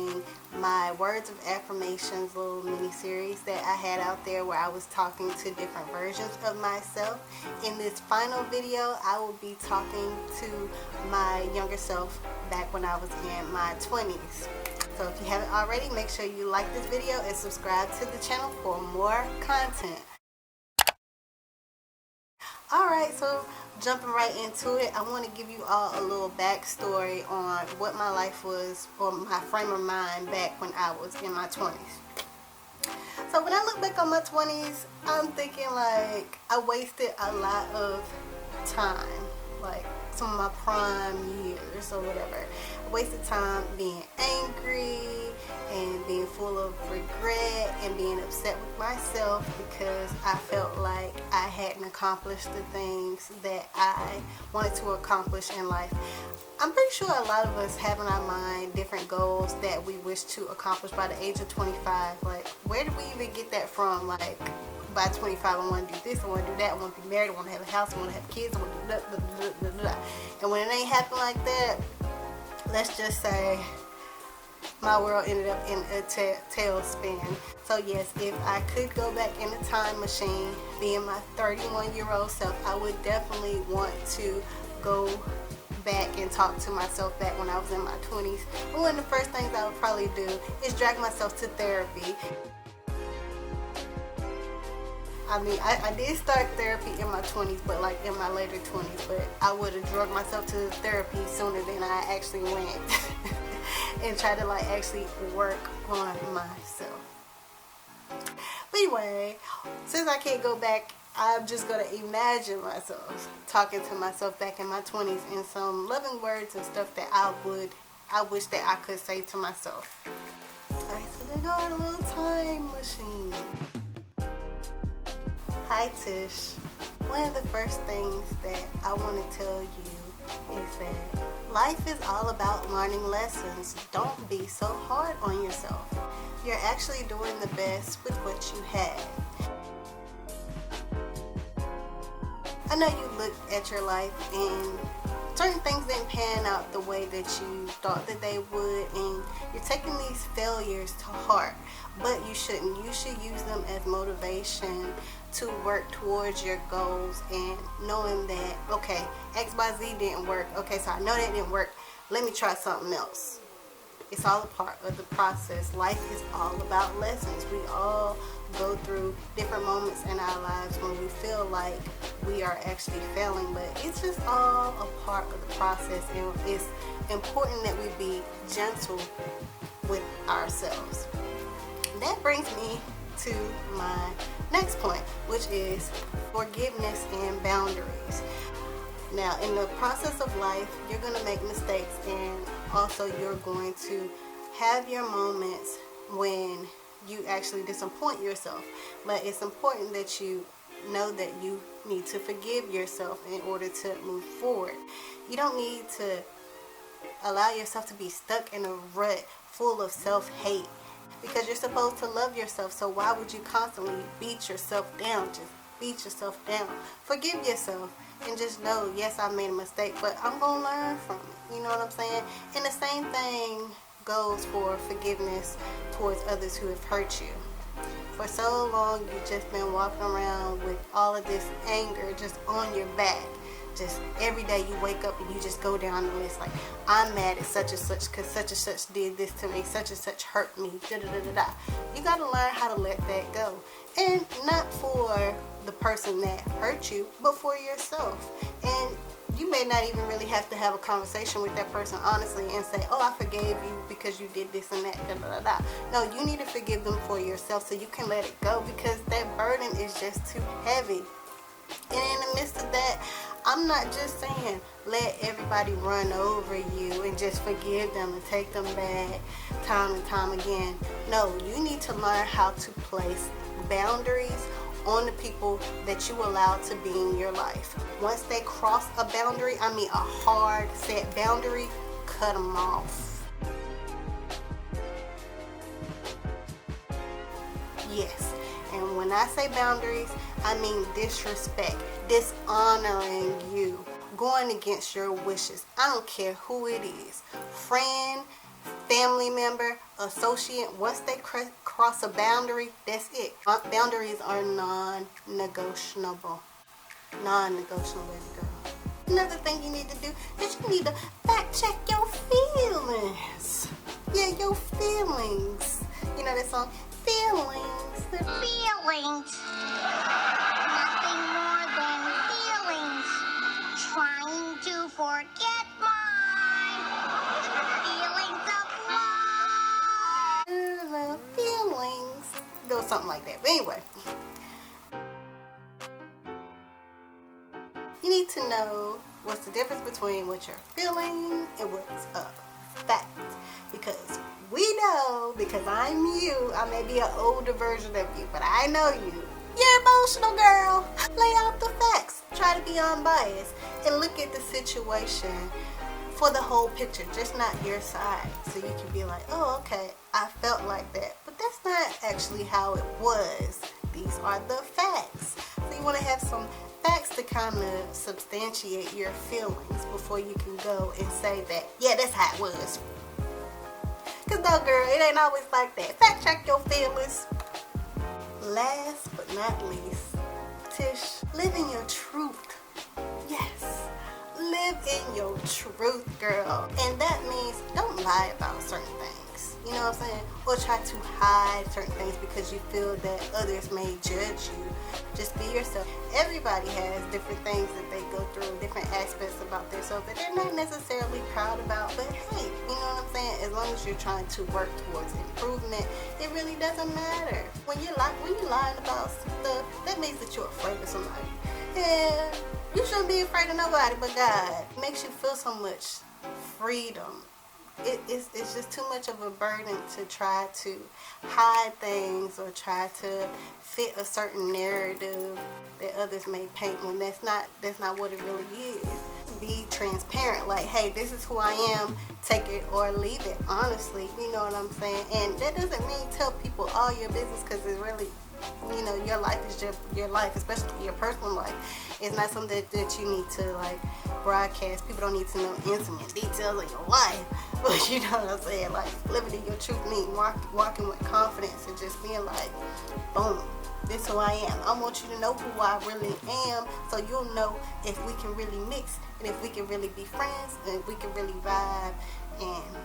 watching my words of affirmations little mini series that I had out there where I was talking to different versions of myself. In this final video, I will be talking to my younger self back when I was in my 20s. So if you haven't already, make sure you like this video and subscribe to the channel for more content. Alright, so jumping right into it, I want to give you all a little backstory on what my life was, or my frame of mind back when I was in my 20s. So when I look back on my 20s, I'm thinking like I wasted a lot of time, like some of my prime years or whatever. I wasted time being angry and being full of regret and being upset with myself because I felt like I hadn't accomplished the things that I wanted to accomplish in life. I'm pretty sure a lot of us have in our mind different goals that we wish to accomplish by the age of 25. Like, where did we even get that from? Like, by 25, I want to do this, I want to do that, I want to be married, I want to have a house, I want to have kids, I want to do blah, blah, blah, blah, blah. And when it ain't happen like that, let's just say my world ended up in a tailspin. So yes, if I could go back in a time machine, being my 31-year-old self, I would definitely want to go back and talk to myself back when I was in my 20s. And one of the first things I would probably do is drag myself to therapy. I mean, I did start therapy in my 20s, but like in my later 20s, but I would have drugged myself to therapy sooner than I actually went and tried to like actually work on myself. But anyway, since I can't go back, I'm just going to imagine myself talking to myself back in my 20s in some loving words and stuff that I wish that I could say to myself. Alright, so they go in a little time machine. Hi Tish. One of the first things that I want to tell you is that life is all about learning lessons. Don't be so hard on yourself. You're actually doing the best with what you have. I know you look at your life and certain things didn't pan out the way that you thought that they would, and you're taking these failures to heart, but you shouldn't. You should use them as motivation to work towards your goals, and knowing that, okay, XYZ didn't work, okay, so I know that didn't work, let me try something else. It's all a part of the process. Life is all about lessons. We all go through different moments in our lives when we feel like we are actually failing, but it's just all a part of the process, and it's important that we be gentle with ourselves. That brings me to my next point, which is forgiveness and boundaries. Now, in the process of life, you're going to make mistakes, and also you're going to have your moments when you actually disappoint yourself. But it's important that you know that you need to forgive yourself in order to move forward. You don't need to allow yourself to be stuck in a rut full of self-hate, because you're supposed to love yourself. So why would you constantly beat yourself down? Just beat yourself down. Forgive yourself and just know, yes, I made a mistake, but I'm going to learn from it. You know what I'm saying? And the same thing goes for forgiveness towards others who have hurt you. For so long, you've just been walking around with all of this anger just on your back. Just every day you wake up and you just go down the list like, I'm mad at such and such because such and such did this to me, such and such hurt me, da da da da da. You got to learn how to let that go. And not for the person that hurt you, but for yourself. And you may not even really have to have a conversation with that person honestly and say, oh, I forgave you because you did this and that, da da da da. No, you need to forgive them for yourself so you can let it go, because that burden is just too heavy. And in the midst of that, I'm not just saying let everybody run over you and just forgive them and take them back time and time again. No, you need to learn how to place boundaries on the people that you allow to be in your life. Once they cross a boundary, I mean a hard set boundary, cut them off. Yes, and when I say boundaries, I mean disrespect, dishonoring you, going against your wishes. I don't care who it is, friend, family member, associate, once they cross a boundary, that's it. Boundaries are non-negotiable. Non-negotiable, baby girl. Another thing you need to do is you need to fact check your feelings. Yeah, your feelings. You know that song? Feelings. Feelings. Nothing more than feelings. Trying to forget my feelings of love. Feelings. Go something like that. But anyway. You need to know what's the difference between what you're feeling and what's a fact. Because we know, because I'm you, I may be an older version of you, but I know you. You're emotional, girl. Lay out the facts. Try to be unbiased and look at the situation for the whole picture, just not your side. So you can be like, oh, okay, I felt like that. But that's not actually how it was. These are the facts. So you want to have some facts to kind of substantiate your feelings before you can go and say that, yeah, that's how it was. Because no, girl, it ain't always like that. Fact check your feelings. Last but not least, Tish, live in your truth. Yes, live in your truth, girl. And that means don't lie about certain things. You know what I'm saying? Or try to hide certain things because you feel that others may judge you. Just be yourself. Everybody has different things that they go through, different aspects about themselves that they're not necessarily proud about. But hey, you know what I'm saying? As long as you're trying to work towards improvement, it really doesn't matter. When you're lying about stuff, that means that you're afraid of somebody. And you shouldn't be afraid of nobody but God. It makes you feel so much freedom. It's just too much of a burden to try to hide things or try to fit a certain narrative that others may paint when that's not what it really is. Be transparent, like, hey, this is who I am, take it or leave it, honestly, you know what I'm saying? And that doesn't mean tell people all your business, because it's really, you know, your life is just your life, especially your personal life. It's not something that you need to like broadcast. People don't need to know intimate details of your life. But you know what I'm saying? Like, living in your truth means walking with confidence and just being like, boom, this is who I am. I want you to know who I really am, so you'll know if we can really mix and if we can really be friends and if we can really vibe. And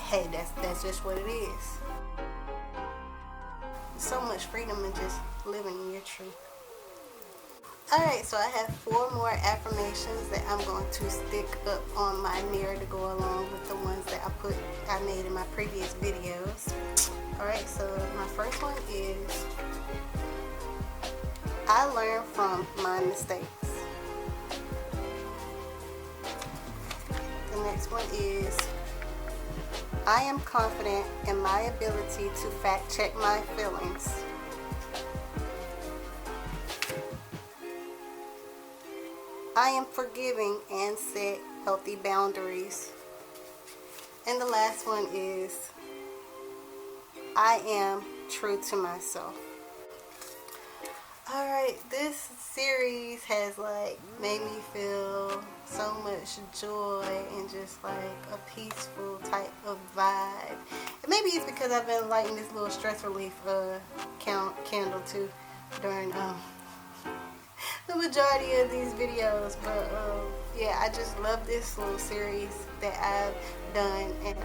hey, that's just what it is. So much freedom in just living in your truth. Alright, so I have 4 more affirmations that I'm going to stick up on my mirror to go along with the ones that I made in my previous videos. Alright, so my first one is, I learn from my mistakes. The next one is, I am confident in my ability to fact check my feelings. I am forgiving and set healthy boundaries. And the last one is, I am true to myself. Alright, this series has like made me feel so much joy and just like a peaceful type of vibe. And maybe it's because I've been lighting this little stress relief candle too during the majority of these videos. But yeah, I just love this little series that I've done, and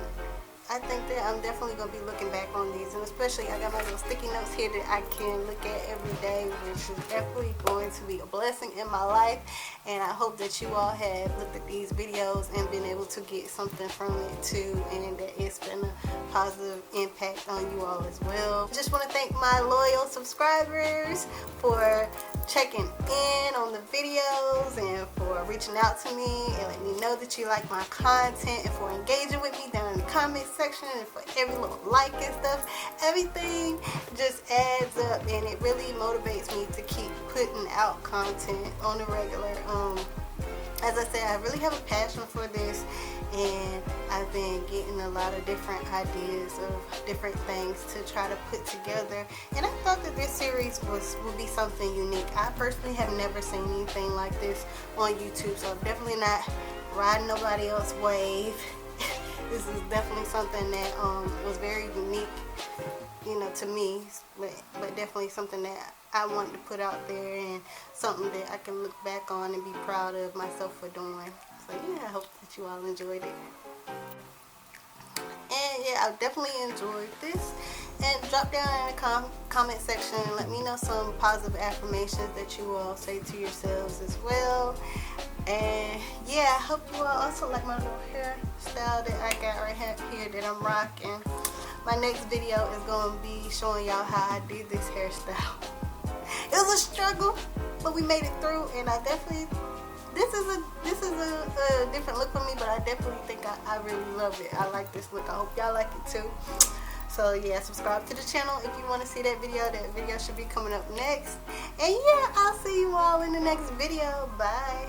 I think that I'm definitely going to be looking back on these, and especially I got my little sticky notes here that I can look at every day, which is definitely going to be a blessing in my life. And I hope that you all have looked at these videos and been able to get something from it too, and that it's been a positive impact on you all as well. Just want to thank my loyal subscribers for checking in on the videos and for reaching out to me and letting me know that you like my content, and for engaging with me down in the comment section, and for every little like and stuff. Everything just adds up, and it really motivates me to keep putting out content on a regular. As I said, I really have a passion for this, and I've been getting a lot of different ideas of different things to try to put together, and I thought that this series would be something unique. I personally have never seen anything like this on YouTube, so I'm definitely not riding nobody else's wave. this is definitely something that was very unique, you know, to me, but definitely something that I wanted to put out there, and something that I can look back on and be proud of myself for doing. So yeah, I hope that you all enjoyed it. And yeah, I definitely enjoyed this. And drop down in the comment section and let me know some positive affirmations that you all say to yourselves as well. And yeah, I hope you all also like my little hairstyle that I got right here that I'm rocking. My next video is going to be showing y'all how I did this hairstyle. It was a struggle, but we made it through, and I definitely, this is a different look for me, but I definitely think I really love it. I like this look. I hope y'all like it too. So yeah, subscribe to the channel if you want to see that video. That video should be coming up next. And yeah, I'll see you all in the next video. Bye.